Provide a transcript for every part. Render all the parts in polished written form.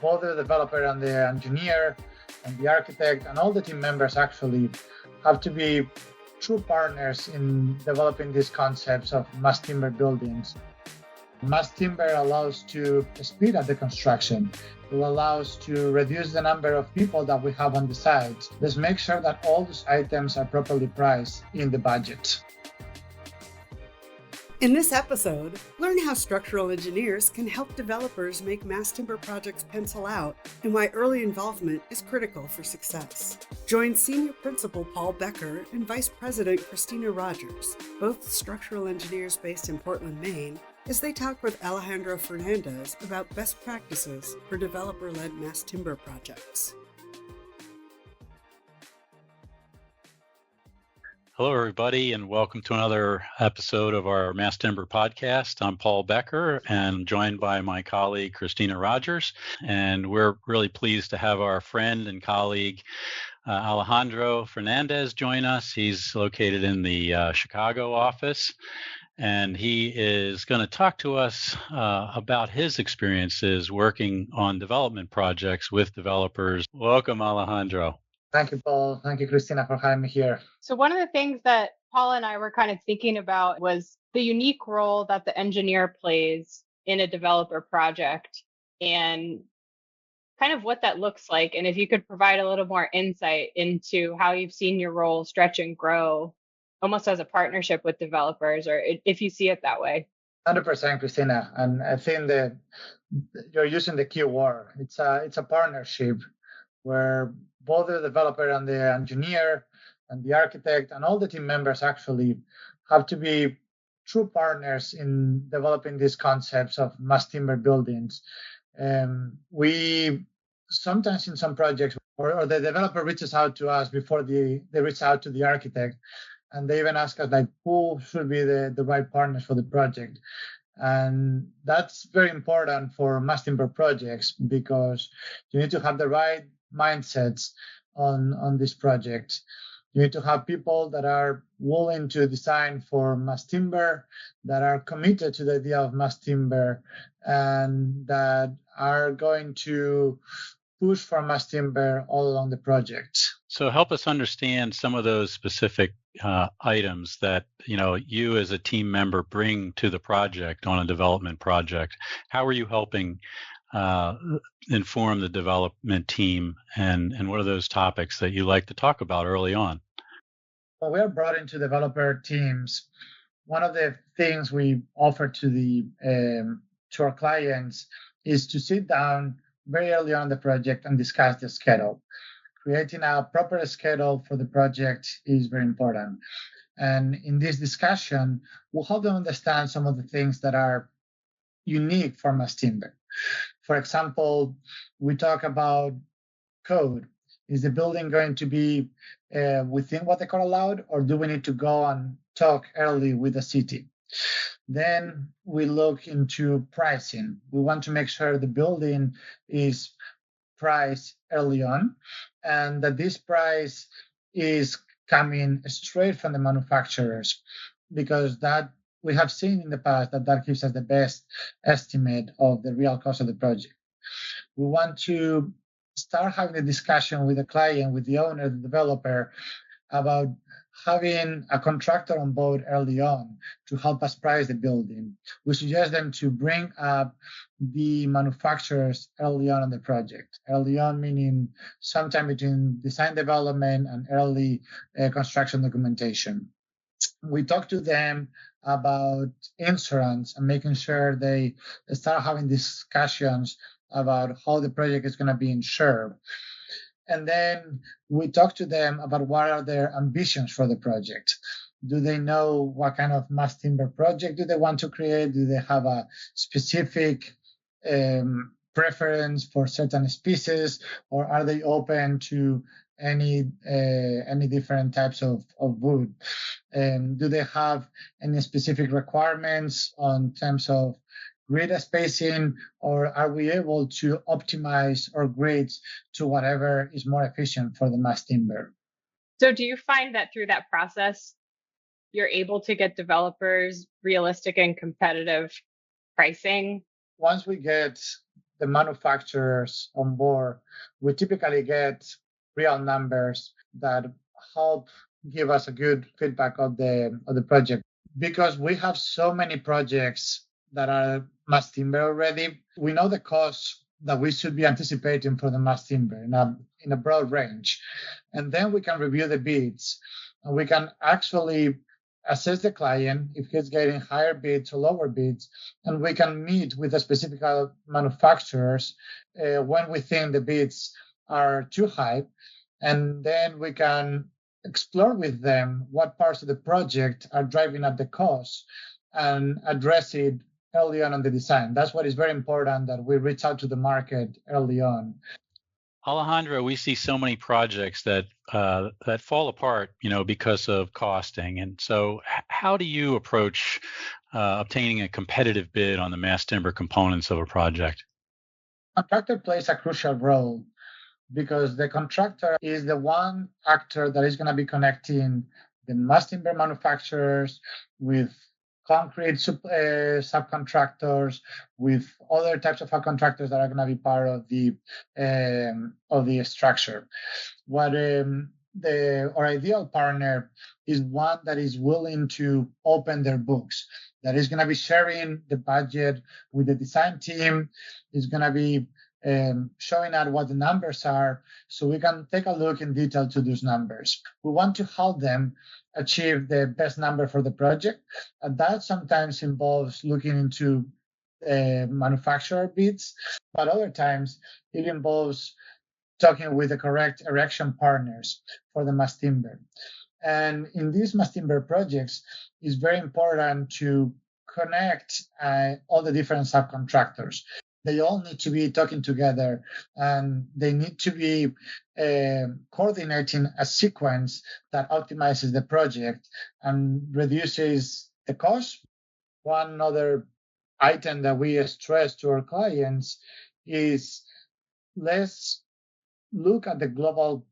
both the developer and the engineer and the architect and all the team members actually have to be true partners in developing these concepts of mass timber buildings. Mass timber allows to speed up the construction. It will allow us to reduce the number of people that we have on the site. Let's make sure that all those items are properly priced in the budget. In this episode, learn how structural engineers can help developers make mass timber projects pencil out and why early involvement is critical for success. Join Senior Principal Paul Becker and Vice President Kristina Rogers, both structural engineers based in Portland, Maine, as they talk with Alejandro Fernandez about best practices for developer-led mass timber projects. Hello, everybody, and welcome to another episode of our Mass Timber podcast. I'm Paul Becker, and joined by my colleague, Kristina Rogers. And we're really pleased to have our friend and colleague, Alejandro Fernandez, join us. He's located in the Chicago office, and he is going to talk to us about his experiences working on development projects with developers. Welcome, Alejandro. Thank you, Paul. Thank you, Kristina, for having me here. So one of the things that Paul and I were kind of thinking about was the unique role that the engineer plays in a developer project and kind of what that looks like. And if you could provide a little more insight into how you've seen your role stretch and grow almost as a partnership with developers, or if you see it that way. 100%, Kristina. And I think that you're using the key word. It's a partnership where both the developer and the engineer and the architect and all the team members actually have to be true partners in developing these concepts of mass timber buildings. We sometimes in some projects, or the developer reaches out to us before they reach out to the architect, and they even ask us like, who should be the right partners for the project. And that's very important for mass timber projects because you need to have the right mindsets on this project. You need to have people that are willing to design for mass timber, that are committed to the idea of mass timber, and that are going to push for mass timber all along the project. So help us understand some of those specific items that you as a team member bring to the project on a development project. How are you helping inform the development team, and what are those topics that you like to talk about early on? When we are brought into developer teams, one of the things we offer to our clients is to sit down very early on in the project and discuss the schedule. Creating a proper schedule for the project is very important. And in this discussion, we'll help them understand some of the things that are unique for mass timber. For example, we talk about code. Is the building going to be within what they call allowed, or do we need to go and talk early with the city? Then we look into pricing. We want to make sure the building is priced early on, and that this price is coming straight from the manufacturers, because that we have seen in the past that gives us the best estimate of the real cost of the project. We want to start having a discussion with the client, with the owner, the developer, about having a contractor on board early on to help us price the building. We suggest them to bring up the manufacturers early on in the project. Early on meaning sometime between design development and early construction documentation. We talk to them about insurance and making sure they start having discussions about how the project is going to be insured. And then we talk to them about what are their ambitions for the project. Do they know what kind of mass timber project do they want to create? Do they have a specific preference for certain species, or are they open to any different types of wood? Do they have any specific requirements on terms of grid spacing, or are we able to optimize our grids to whatever is more efficient for the mass timber? So do you find that through that process, you're able to get developers realistic and competitive pricing? Once we get the manufacturers on board, we typically get real numbers that help give us a good feedback of the project. Because we have so many projects that are mass timber already, we know the costs that we should be anticipating for the mass timber in a broad range. And then we can review the bids, and we can actually assess the client if he's getting higher bids or lower bids, and we can meet with the specific manufacturers when we think the bids are too high, and then we can explore with them what parts of the project are driving up the cost and address it early on in the design. That's what is very important, that we reach out to the market early on. Alejandro, we see so many projects that fall apart, because of costing. And so, how do you approach obtaining a competitive bid on the mass timber components of a project? Contractor plays a crucial role because the contractor is the one actor that is going to be connecting the mass timber manufacturers with concrete subcontractors, with other types of subcontractors that are going to be part of the structure. Our ideal partner is one that is willing to open their books, that is going to be sharing the budget with the design team, is going to be showing out what the numbers are, so we can take a look in detail to those numbers. We want to help them achieve the best number for the project, and that sometimes involves looking into manufacturer bids, but other times it involves talking with the correct erection partners for the mass timber. And in these mass timber projects, it's very important to connect all the different subcontractors. They all need to be talking together, and they need to be coordinating a sequence that optimizes the project and reduces the cost. One other item that we stress to our clients is, let's look at the global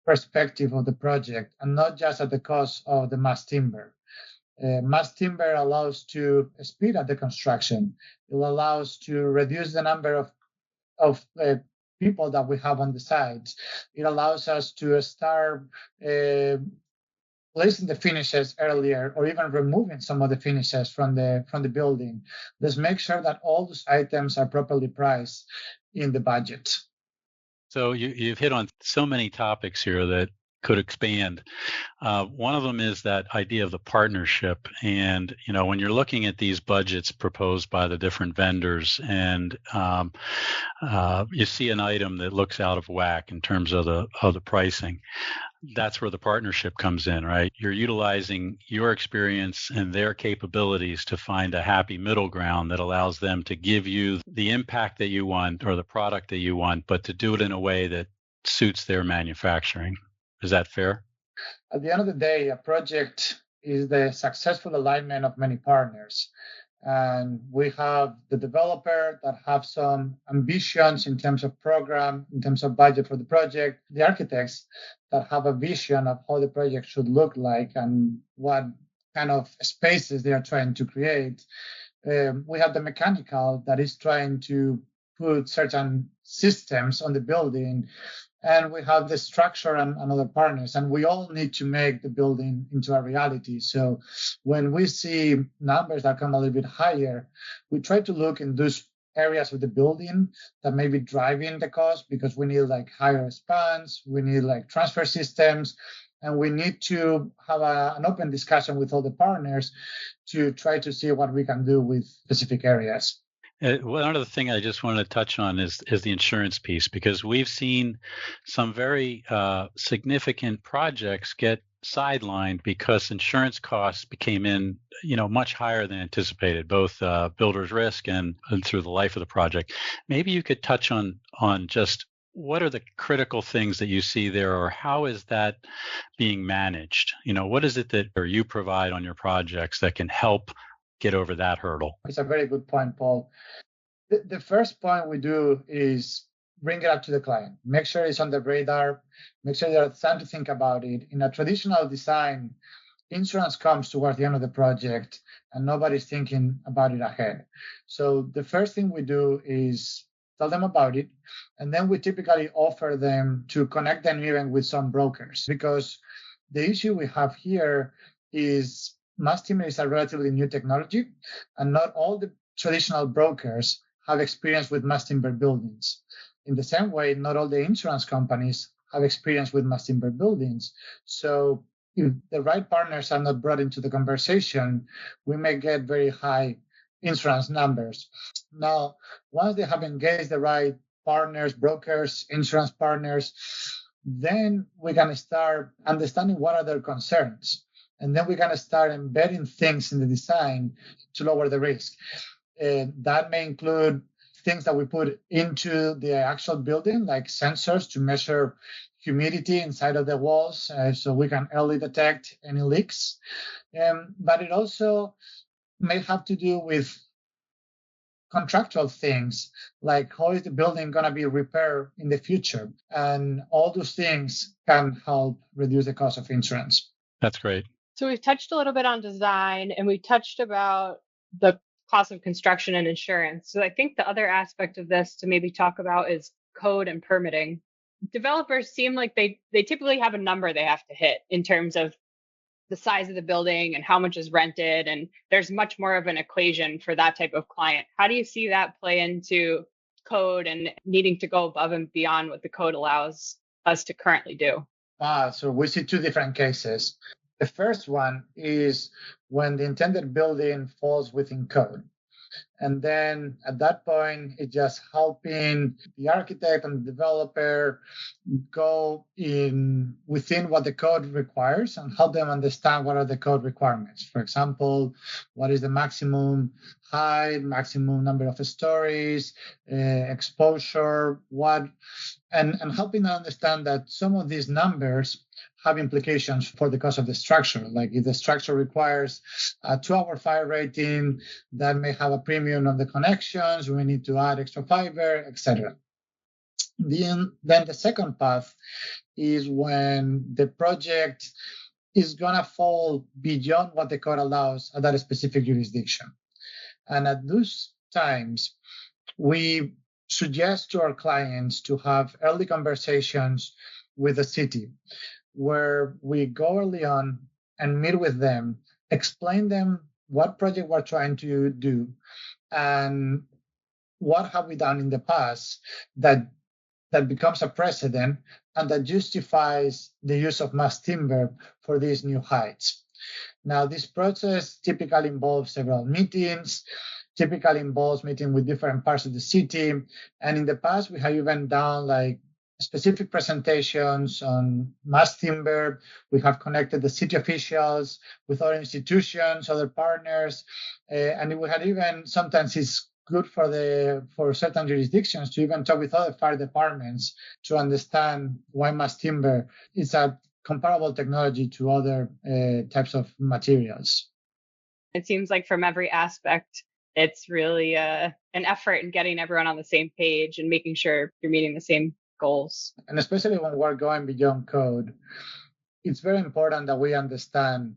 perspective of the project and not just at the cost of the mass timber. Mass timber allows to speed up the construction. It allows to reduce the number of people that we have on the sites. It allows us to start placing the finishes earlier, or even removing some of the finishes from the building. Let's make sure that all those items are properly priced in the budget. So you've hit on so many topics here that could expand. One of them is that idea of the partnership. And, when you're looking at these budgets proposed by the different vendors, and you see an item that looks out of whack in terms of the pricing, that's where the partnership comes in, right? You're utilizing your experience and their capabilities to find a happy middle ground that allows them to give you the impact that you want or the product that you want, but to do it in a way that suits their manufacturing. Is that fair? At the end of the day, a project is the successful alignment of many partners. And we have the developer that have some ambitions in terms of program, in terms of budget for the project, the architects that have a vision of how the project should look like and what kind of spaces they are trying to create. We have the mechanical that is trying to put certain systems on the building, and we have the structure and other partners, and we all need to make the building into a reality. So when we see numbers that come a little bit higher, we try to look in those areas of the building that may be driving the cost, because we need like higher spans, we need like transfer systems, and we need to have an open discussion with all the partners to try to see what we can do with specific areas. One other thing I just wanted to touch on is the insurance piece, because we've seen some very significant projects get sidelined because insurance costs became much higher than anticipated, both builder's risk and through the life of the project. Maybe you could touch on just what are the critical things that you see there, or how is that being managed? What is it that you provide on your projects that can help get over that hurdle? It's a very good point, Paul. The first point we do is bring it up to the client. Make sure it's on the radar. Make sure there's time to think about it. In a traditional design, insurance comes towards the end of the project and nobody's thinking about it ahead. So the first thing we do is tell them about it, and then we typically offer them to connect them even with some brokers, because the issue we have here is mass timber is a relatively new technology, and not all the traditional brokers have experience with mass timber buildings. In the same way, not all the insurance companies have experience with mass timber buildings. So if the right partners are not brought into the conversation, we may get very high insurance numbers. Now, once they have engaged the right partners, brokers, insurance partners, then we can start understanding what are their concerns. And then we can start embedding things in the design to lower the risk. That may include things that we put into the actual building, like sensors to measure humidity inside of the walls, so we can early detect any leaks. But it also may have to do with contractual things, like how is the building going to be repaired in the future? And all those things can help reduce the cost of insurance. That's great. So we've touched a little bit on design, and we touched about the cost of construction and insurance. So I think the other aspect of this to maybe talk about is code and permitting. Developers seem like they typically have a number they have to hit in terms of the size of the building and how much is rented. And there's much more of an equation for that type of client. How do you see that play into code and needing to go above and beyond what the code allows us to currently do? So we see two different cases. The first one is when the intended building falls within code. And then at that point, it's just helping the architect and the developer go in within what the code requires and help them understand what are the code requirements. For example, what is the maximum height, maximum number of stories, exposure, and helping them understand that some of these numbers have implications for the cost of the structure. Like if the structure requires a 2-hour fire rating, that may have a premium on the connections, we need to add extra fiber, etc. Then the second path is when the project is going to fall beyond what the code allows at that specific jurisdiction. And at those times, we suggest to our clients to have early conversations with the city, where we go early on and meet with them, explain them what project we're trying to do and what have we done in the past that becomes a precedent and that justifies the use of mass timber for these new heights. Now, this process typically involves several meetings, typically involves meeting with different parts of the city. And in the past, we have even done like specific presentations on mass timber. We have connected the city officials with other institutions, other partners, and we had even sometimes it's good for certain jurisdictions to even talk with other fire departments to understand why mass timber is a comparable technology to other types of materials. It seems like from every aspect, it's really an effort in getting everyone on the same page and making sure you're meeting the same goals. And especially when we're going beyond code, it's very important that we understand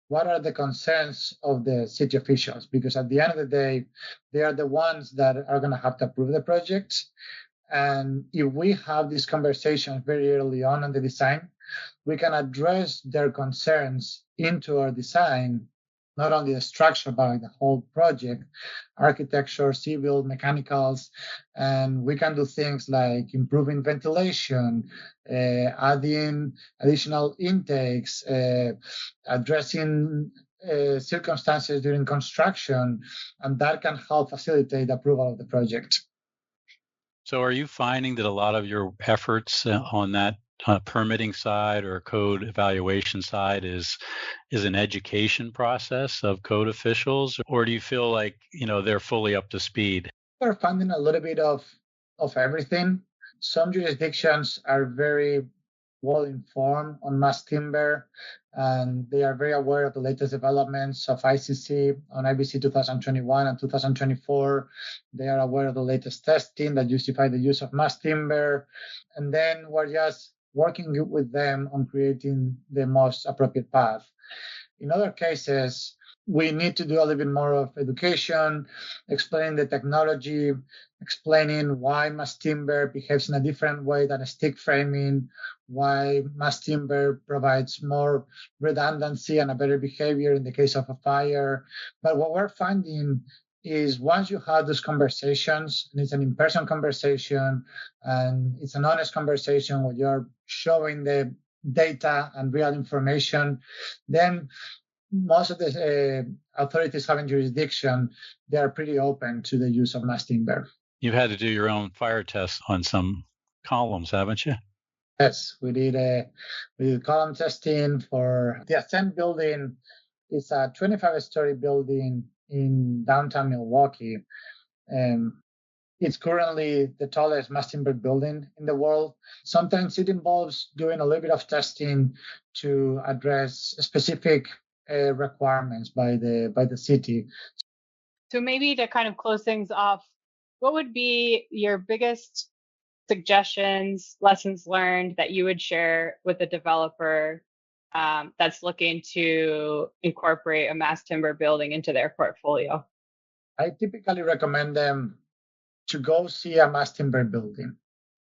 what are the concerns of the city officials, because at the end of the day, they are the ones that are going to have to approve the project. And if we have these conversations very early on in the design, we can address their concerns into our design, not only the structure, but the whole project, architecture, civil, mechanicals, and we can do things like improving ventilation, adding additional intakes, addressing circumstances during construction, and that can help facilitate the approval of the project. So are you finding that a lot of your efforts on that permitting side or code evaluation side is an education process of code officials, or do you feel like they're fully up to speed? We're finding a little bit of everything. Some jurisdictions are very well informed on mass timber, and they are very aware of the latest developments of ICC on IBC 2021 and 2024. They are aware of the latest testing that justify the use of mass timber, and then we're just working with them on creating the most appropriate path. In other cases, we need to do a little bit more of education, explaining the technology, explaining why mass timber behaves in a different way than a stick framing, why mass timber provides more redundancy and a better behavior in the case of a fire. But what we're finding is once you have those conversations, and it's an in-person conversation, and it's an honest conversation where you're showing the data and real information, then most of the authorities having jurisdiction, they are pretty open to the use of mass timber. You've had to do your own fire tests on some columns, haven't you? Yes, we did column testing for the Ascent building. It's a 25-story building in downtown Milwaukee. It's currently the tallest mass timber building in the world. Sometimes it involves doing a little bit of testing to address specific requirements by the city. So maybe to kind of close things off, what would be your biggest suggestions, lessons learned that you would share with a developer that's looking to incorporate a mass timber building into their portfolio? I typically recommend them to go see a mass timber building,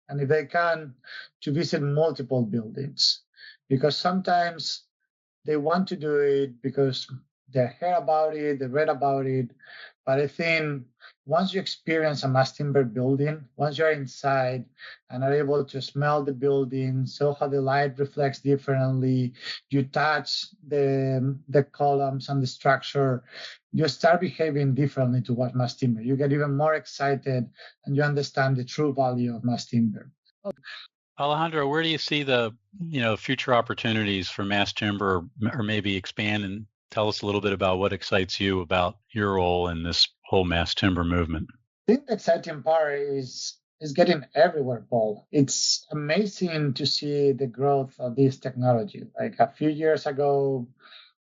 and if they can, to visit multiple buildings, because sometimes they want to do it because they heard about it, they read about it. But I think once you experience a mass timber building, once you're inside and are able to smell the building, so how the light reflects differently, you touch the columns and the structure, you start behaving differently towards mass timber. You get even more excited and you understand the true value of mass timber. Alejandro, where do you see the future opportunities for mass timber, or maybe expand and tell us a little bit about what excites you about your role in this whole mass timber movement? I think the exciting part is getting everywhere, Paul. It's amazing to see the growth of this technology. Like a few years ago,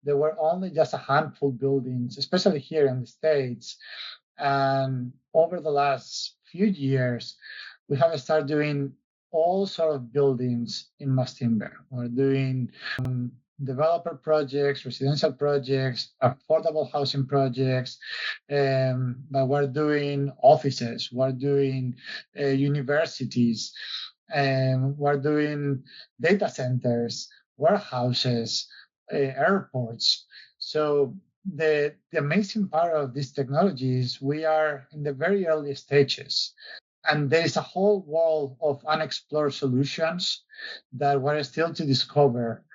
there were only just a handful of buildings, especially here in the States. And over the last few years, we have started doing all sort of buildings in mass timber. We're doing developer projects, residential projects, affordable housing projects, but we're doing offices, we're doing universities, we're doing data centers, warehouses, airports. So the amazing part of this technology is we are in the very early stages. And there is a whole world of unexplored solutions that we're still to discover.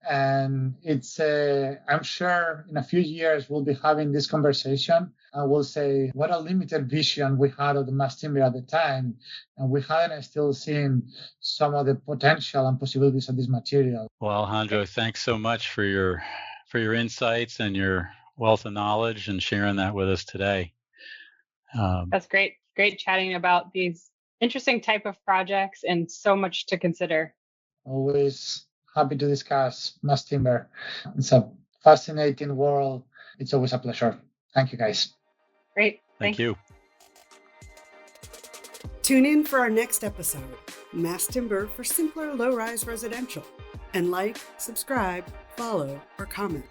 And it's, I'm sure in a few years we'll be having this conversation and we'll say, what a limited vision we had of the mass timber at the time. And we hadn't still seen some of the potential and possibilities of this material. Well, Alejandro, thanks so much for your insights and your wealth of knowledge and sharing that with us today. That's great. Great chatting about these interesting type of projects and so much to consider. Always happy to discuss mass timber. It's a fascinating world. It's always a pleasure. Thank you, guys. Great. Thank you. Tune in for our next episode, Mass Timber for Simpler Low-Rise Residential. And like, subscribe, follow, or comment.